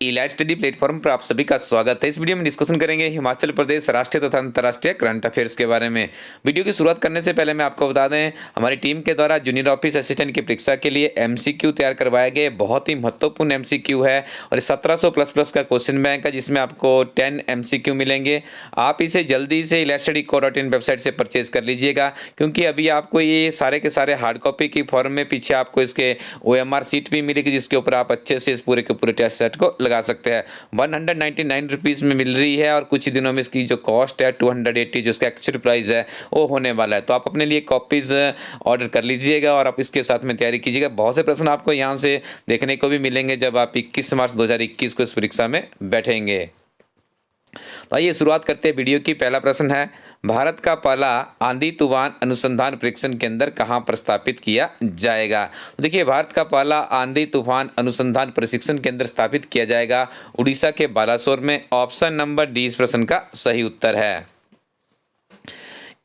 Elite study platform पर आप सभी का स्वागत है। इस वीडियो में डिस्कशन करेंगे हिमाचल प्रदेश राष्ट्रीय तथा अंतर्राष्ट्रीय करंट अफेयर्स के बारे में। वीडियो की शुरुआत करने से पहले मैं आपको बता दें, हमारी टीम के द्वारा जूनियर ऑफिस असिस्टेंट की परीक्षा के लिए एमसीक्यू तैयार करवाए गए। बहुत ही महत्वपूर्ण एमसीक्यू है और 1700 प्लस का क्वेश्चन बैंक है, जिसमें आपको 10 एमसीक्यू मिलेंगे। आप इसे जल्दी से ilatstudyco.in वेबसाइट से परचेज कर लीजिएगा, क्योंकि अभी आपको ये सारे के सारे हार्ड कॉपी की फॉर्म में पीछे आपको इसके OMR सीट भी मिलेगी, जिसके ऊपर आप अच्छे से इस पूरे के पूरे टेस्ट सेट को लगा सकते हैं। 199 रुपीज़ में मिल रही है और कुछ ही दिनों में इसकी जो कॉस्ट है 280, जो इसका एक्चुअल प्राइस है वो होने वाला है। तो आप अपने लिए कॉपीज़ ऑर्डर कर लीजिएगा और आप इसके साथ में तैयारी कीजिएगा। बहुत से प्रश्न आपको यहाँ से देखने को भी मिलेंगे जब आप 21 मार्च 2021 को इस परीक्षा में बैठेंगे। तो आइए शुरुआत करते हैं वीडियो की। पहला प्रश्न है, भारत का पहला आंधी तूफान अनुसंधान परीक्षण केंद्र कहां पर स्थापित किया जाएगा? तो देखिए, भारत का पहला आंधी तूफान अनुसंधान प्रशिक्षण केंद्र स्थापित किया जाएगा उड़ीसा के बालासोर में। ऑप्शन नंबर डी इस प्रश्न का सही उत्तर है।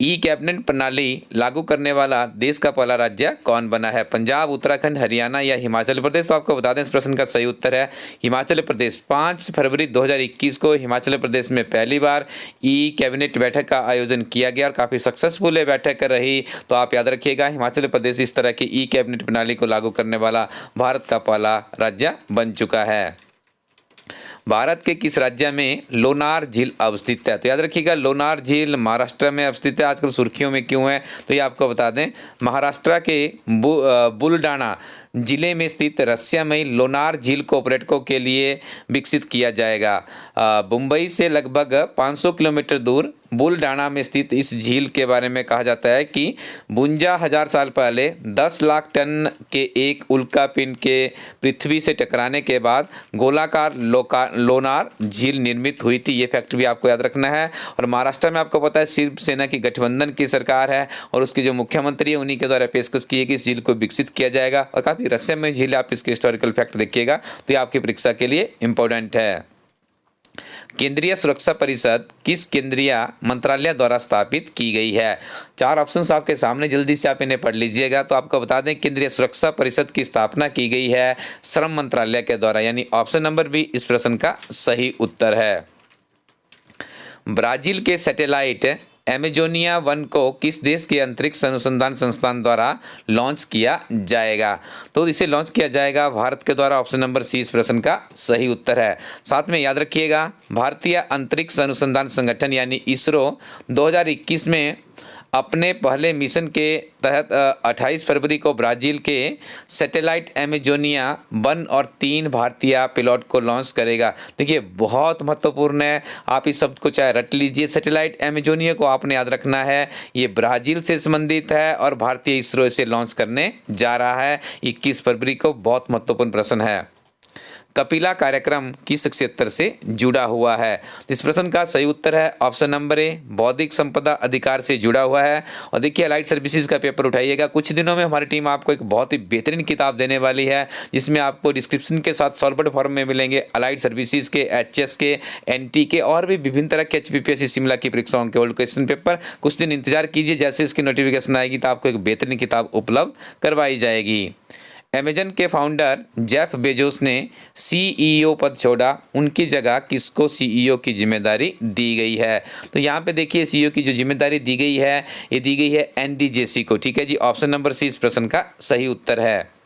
ई कैबिनेट प्रणाली लागू करने वाला देश का पहला राज्य कौन बना है? पंजाब, उत्तराखंड, हरियाणा या हिमाचल प्रदेश? तो आपको बता दें, इस प्रश्न का सही उत्तर है हिमाचल प्रदेश। 5 फरवरी 2021 को हिमाचल प्रदेश में पहली बार ई कैबिनेट बैठक का आयोजन किया गया और काफ़ी सक्सेसफुल ये बैठक रही। तो आप याद रखिएगा, हिमाचल प्रदेश इस तरह की ई कैबिनेट प्रणाली को लागू करने वाला भारत का पहला राज्य बन चुका है। भारत के किस राज्य में लोनार झील अवस्थित है? तो याद रखिएगा, लोनार झील महाराष्ट्र में अवस्थित है। आजकल सुर्खियों में क्यों है, तो ये आपको बता दें, महाराष्ट्र के बुलडाना जिले में स्थित रहस्यमयी लोनार झील को पर्यटकों के लिए विकसित किया जाएगा। मुंबई से लगभग 500 किलोमीटर दूर बुलडाना में स्थित इस झील के बारे में कहा जाता है कि 52,000 साल पहले 10 लाख टन के एक उल्का पिंड के पृथ्वी से टकराने के बाद गोलाकार लोनार झील निर्मित हुई थी। ये फैक्ट भी आपको याद रखना है। और महाराष्ट्र में आपको पता है, शिवसेना की गठबंधन की सरकार है और उसके जो मुख्यमंत्री है उन्हीं के द्वारा पेशकश की है कि इस झील को विकसित किया जाएगा। और काफ़ी रहस्यमय झील, आप इसके हिस्टोरिकल फैक्ट देखिएगा तो ये आपकी परीक्षा के लिए इंपॉर्टेंट है। केंद्रीय सुरक्षा परिषद किस केंद्रीय मंत्रालय द्वारा स्थापित की गई है? 4 ऑप्शंस आपके सामने, जल्दी से आप इन्हें पढ़ लीजिएगा। तो आपको बता दें, केंद्रीय सुरक्षा परिषद की स्थापना की गई है श्रम मंत्रालय के द्वारा, यानी ऑप्शन नंबर बी इस प्रश्न का सही उत्तर है। ब्राजील के सैटेलाइट एमेजोनिया 1 को किस देश के अंतरिक्ष अनुसंधान संस्थान द्वारा लॉन्च किया जाएगा? तो इसे लॉन्च किया जाएगा भारत के द्वारा। ऑप्शन नंबर सी इस प्रश्न का सही उत्तर है। साथ में याद रखिएगा, भारतीय अंतरिक्ष अनुसंधान संगठन यानी इसरो 2021 में अपने पहले मिशन के तहत 28 फरवरी को ब्राज़ील के सैटेलाइट एमेजोनिया 1 और 3 भारतीय पिलॉट को लॉन्च करेगा। देखिए, बहुत महत्वपूर्ण है, आप इस शब्द को चाहे रट लीजिए। सैटेलाइट एमेजोनिया को आपने याद रखना है, ये ब्राज़ील से संबंधित है और भारतीय इसरो इसे लॉन्च करने जा रहा है 21 फरवरी को। बहुत महत्वपूर्ण प्रश्न है। कपिला कार्यक्रम किस क्षेत्र से जुड़ा हुआ है? तो इस प्रश्न का सही उत्तर है ऑप्शन नंबर ए, बौद्धिक संपदा अधिकार से जुड़ा हुआ है। और देखिए, अलाइड सर्विसेज का पेपर उठाइएगा। कुछ दिनों में हमारी टीम आपको एक बहुत ही बेहतरीन किताब देने वाली है, जिसमें आपको डिस्क्रिप्शन के साथ सॉल्वर्ड फॉर्म में मिलेंगे अलाइड सर्विसेज के, एचएस के, एनटी के और भी विभिन्न तरह के एचपीपीएससी शिमला की परीक्षाओं के ओल्ड क्वेश्चन पेपर। कुछ दिन इंतजार कीजिए, जैसे इसकी नोटिफिकेशन आएगी तो आपको एक बेहतरीन किताब उपलब्ध करवाई जाएगी। अमेजन के फाउंडर जेफ बेजोस ने सीईओ पद छोड़ा, उनकी जगह किसको सीईओ की जिम्मेदारी दी गई है? तो यहाँ पे देखिए, सीईओ की जो जिम्मेदारी दी गई है, ये दी गई है एनडीजेसी को। ठीक है जी, ऑप्शन नंबर सी इस प्रश्न का सही उत्तर है।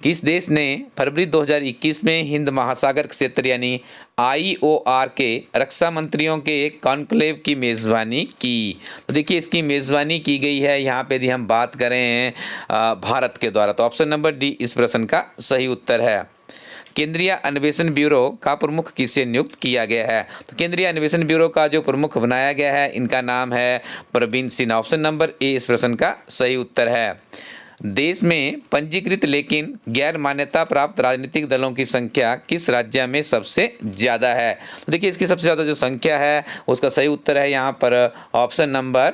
किस देश ने फरवरी 2021 में हिंद महासागर क्षेत्र यानी आईओआर के रक्षा मंत्रियों के कॉन्क्लेव की मेज़बानी की? तो देखिए, इसकी मेज़बानी की गई है यहाँ पे यदि हम बात करें भारत के द्वारा। तो ऑप्शन नंबर डी इस प्रश्न का सही उत्तर है। केंद्रीय अन्वेषण ब्यूरो का प्रमुख किसे नियुक्त किया गया है? तो केंद्रीय अन्वेषण ब्यूरो का जो प्रमुख बनाया गया है, इनका नाम है Praveen Sinha. Option number A इस प्रश्न का सही उत्तर है। देश में पंजीकृत लेकिन गैर मान्यता प्राप्त राजनीतिक दलों की संख्या किस राज्य में सबसे ज़्यादा है? तो देखिए, इसकी सबसे ज़्यादा जो संख्या है उसका सही उत्तर है यहाँ पर ऑप्शन नंबर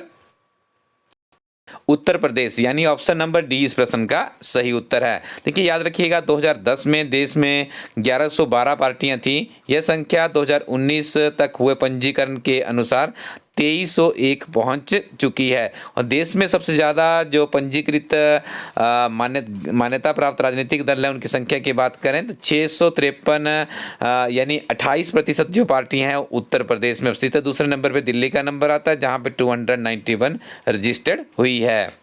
उत्तर प्रदेश, यानी ऑप्शन नंबर डी इस प्रश्न का सही उत्तर है। देखिए, याद रखिएगा, 2010 में देश में 1112 पार्टियां थी। यह संख्या 2019 तक हुए पंजीकरण के अनुसार 2301 पहुंच चुकी है। और देश में सबसे ज़्यादा जो पंजीकृत मान्यता प्राप्त राजनीतिक दल है उनकी संख्या की बात करें तो 653 यानी 28% जो पार्टियां हैं उत्तर प्रदेश में स्थित है। दूसरे नंबर पे दिल्ली का नंबर आता है जहां पे 291 रजिस्टर्ड हुई है।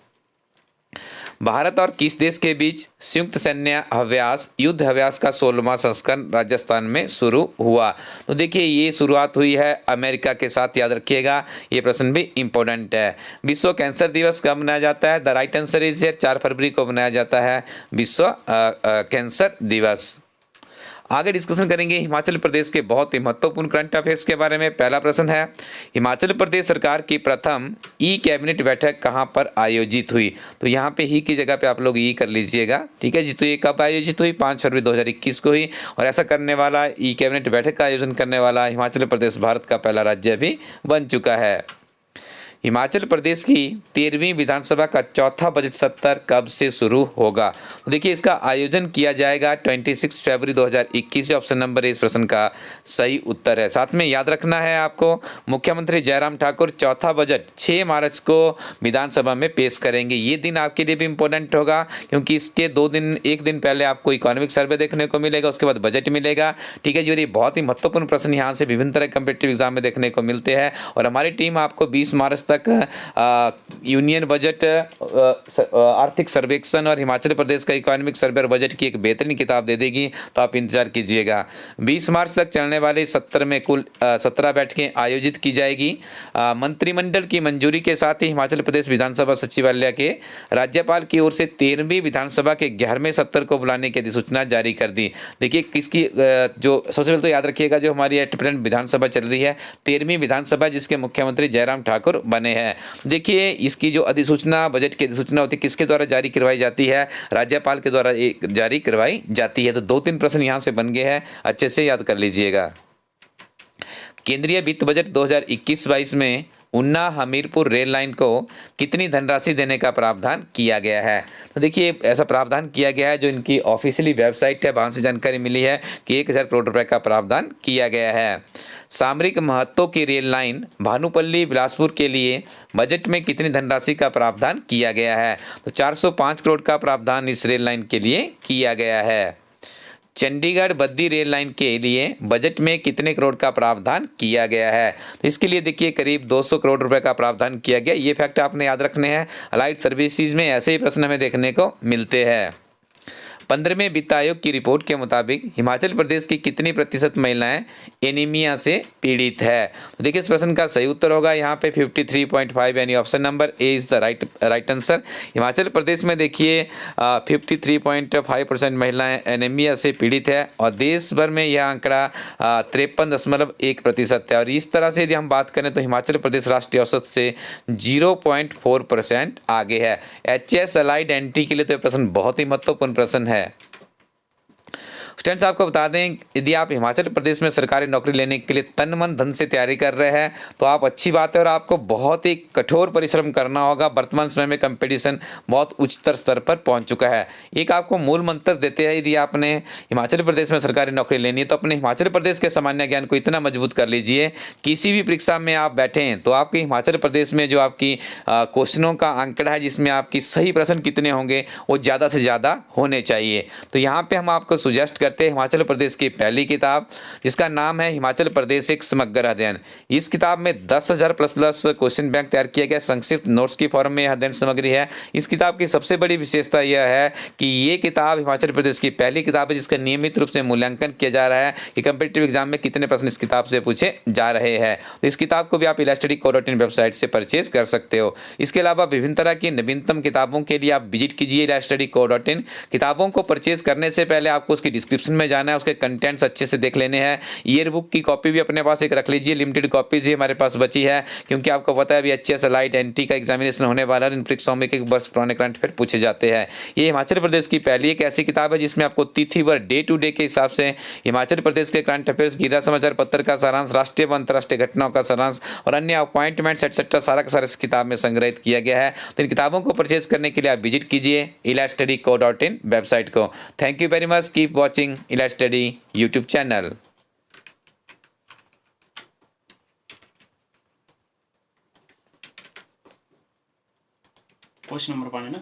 भारत और किस देश के बीच संयुक्त सैन्य अभ्यास युद्ध अभ्यास का 16वां संस्करण राजस्थान में शुरू हुआ? तो देखिए ये शुरुआत हुई है अमेरिका के साथ, याद रखिएगा, ये प्रश्न भी इंपॉर्टेंट है। विश्व कैंसर दिवस कब मनाया जाता है? द राइट आंसर इज 4 फरवरी को मनाया जाता है विश्व कैंसर दिवस। आगे डिस्कशन करेंगे हिमाचल प्रदेश के बहुत ही महत्वपूर्ण करंट अफेयर्स के बारे में। पहला प्रश्न है, हिमाचल प्रदेश सरकार की प्रथम ई कैबिनेट बैठक कहां पर आयोजित हुई? तो यहां पे ही की जगह पे आप लोग ई कर लीजिएगा, ठीक है जी। तो ये कब आयोजित हुई? 5 फरवरी 2021 को हुई। और ऐसा करने वाला ई कैबिनेट बैठक का आयोजन करने वाला हिमाचल प्रदेश भारत का पहला राज्य भी बन चुका है। हिमाचल प्रदेश की 13वीं विधानसभा का चौथा बजट सत्र कब से शुरू होगा? तो देखिए इसका आयोजन किया जाएगा 26 फरवरी 2021 से। ऑप्शन नंबर इस प्रश्न का सही उत्तर है। साथ में याद रखना है आपको, मुख्यमंत्री जयराम ठाकुर चौथा बजट 6 मार्च को विधानसभा में पेश करेंगे। ये दिन आपके लिए भी इम्पोर्टेंट होगा क्योंकि इसके एक दिन पहले आपको इकोनॉमिक सर्वे देखने को मिलेगा, उसके बाद बजट मिलेगा, ठीक है जी। और ये बहुत ही महत्वपूर्ण प्रश्न यहाँ से विभिन्न तरह के कॉम्पिटिटिव एग्जाम में देखने को मिलते हैं। और हमारी टीम आपको 20 मार्च तक यूनियन बजट, आर्थिक सर्वेक्षण और हिमाचल प्रदेश का इकोनॉमिक सर्वे और बजट की एक बेहतरीन किताब दे देगी, तो आप इंतजार कीजिएगा। 20 मार्च तक चलने वाले सत्र में कुल 17 बैठकें आयोजित की जाएगी। मंत्रिमंडल की मंजूरी के साथ ही हिमाचल प्रदेश विधानसभा सचिवालय के राज्यपाल की ओर से 13वीं विधानसभा के 11वें सत्र को बुलाने की अधिसूचना जारी कर दी। देखिए किसकी जो सबसे पहले तो याद रखिएगा, जो हमारी एट विधानसभा चल रही है 13वीं विधानसभा, जिसके मुख्यमंत्री जयराम ठाकुर बने हैं। देखिए इसकी जो अधिसूचना, बजट की अधिसूचना होती है, किसके द्वारा जारी करवाई जाती है? राज्यपाल के द्वारा जारी करवाई जाती है। तो 2-3 प्रश्न यहां से बन गए हैं, अच्छे से याद कर लीजिएगा। केंद्रीय वित्त बजट 2021-22 में उन्ना हमीरपुर रेल लाइन को कितनी धनराशि देने का प्रावधान किया गया है? तो देखिए ऐसा प्रावधान किया गया है, जो इनकी ऑफिशियली वेबसाइट है वहाँ से जानकारी मिली है कि 1000 करोड़ रुपए का प्रावधान किया गया है। सामरिक महत्व की रेल लाइन भानुपल्ली बिलासपुर के लिए बजट में कितनी धनराशि का प्रावधान किया गया है? तो 405 करोड़ का प्रावधान इस रेल लाइन के लिए किया गया है। चंडीगढ़ बद्दी रेल लाइन के लिए बजट में कितने करोड़ का प्रावधान किया गया है? तो इसके लिए देखिए करीब 200 करोड़ रुपए का प्रावधान किया गया। ये फैक्ट आपने याद रखने हैं, अलाइड सर्विसेज में ऐसे ही प्रश्न हमें देखने को मिलते हैं। 15वें वित्त आयोग की रिपोर्ट के मुताबिक हिमाचल प्रदेश की कितनी प्रतिशत महिलाएं एनीमिया से पीड़ित है? तो देखिए इस प्रश्न का सही उत्तर होगा यहाँ पे 53.5 यानी option number A is the right answer. Himachal Pradesh में देखिए 53.5% महिलाएं एनीमिया से पीड़ित है और देश भर में यह आंकड़ा 53.1% है। और इस तरह से यदि हम बात करें तो हिमाचल प्रदेश राष्ट्रीय औसत से 0.4% आगे है। HS अलाइड एंट्री के लिए तो यह प्रश्न बहुत ही महत्वपूर्ण प्रश्न है। स्टूडेंट्स आपको बता दें, यदि आप हिमाचल प्रदेश में सरकारी नौकरी लेने के लिए तन मन धन से तैयारी कर रहे हैं तो आप अच्छी बात है, और आपको बहुत ही कठोर परिश्रम करना होगा। वर्तमान समय में कंपटीशन बहुत उच्चतर स्तर पर पहुंच चुका है। एक आपको मूल मंत्र देते हैं, यदि आपने हिमाचल प्रदेश में सरकारी नौकरी लेनी है तो अपने हिमाचल प्रदेश के सामान्य ज्ञान को इतना मजबूत कर लीजिए, किसी भी परीक्षा में आप बैठें तो आपके हिमाचल प्रदेश में जो आपकी क्वेश्चनों का आंकड़ा है, जिसमें आपकी सही प्रश्न कितने होंगे वो ज़्यादा से ज़्यादा होने चाहिए। तो यहाँ पे हम आपको सुजेस्ट करते हैं हिमाचल प्रदेश की पहली किताब, जिसका नाम है हिमाचल प्रदेश एक समग्र अध्ययन। इस किताब में 10,000 प्लस क्वेश्चन बैंक तैयार किया गया, संक्षिप्त नोट्स की फॉर्म में अध्ययन सामग्री है। इस किताब की सबसे बड़ी विशेषता यह है कि ये किताब हिमाचल प्रदेश की पहली किताब है जिसका नियमित रूप से मूल्यांकन किया जा रहा है कि कंपीटिटिव एग्जाम में कितने प्रश्न इस किताब से पूछे जा रहे हैं। तो इस किताब को भी आप elasticco.in वेबसाइट से परचेज कर सकते हो। इसके अलावा विभिन्न तरह की नवीनतम किताबों के लिए आप विजिट कीजिए elasticco.in। किताबों को परचेज करने से पहले आपको उसकी डिस्क्रिप्शन में जाना है, उसके कंटेंट्स अच्छे से देख लेने हैं। ईयर बुक की कॉपी भी अपने पास एक रख लीजिए, लिमिटेड कॉपीज ही हमारे पास बची है, क्योंकि आपको पता है अभी HS अलाइड एंट्री का एग्जामिनेशन होने वाला है। इन परीक्षाओं में एक वर्ष पुराने करंट अफेयर पूछे जाते हैं। ये हिमाचल प्रदेश की पहली एक ऐसी किताब है जिसमें आपको तिथिवार डे टू डे के हिसाब से हिमाचल प्रदेश के करंट अफेयर्स, गिरा समाचार पत्र का सारांश, राष्ट्रीय व अंतर्राष्ट्रीय घटनाओं का सारांश और अन्य अपॉइंटमेंट्स एक्सेट्रा सारा का सारा इस किताब में संग्रहित किया गया है। तो इन किताबों को परचेज करने के लिए आप विजिट कीजिए elasticco.in वेबसाइट को। Thank you very much, keep watching इलास्टडी यूट्यूब चैनल। क्वेश्चन नंबर 5 है ना।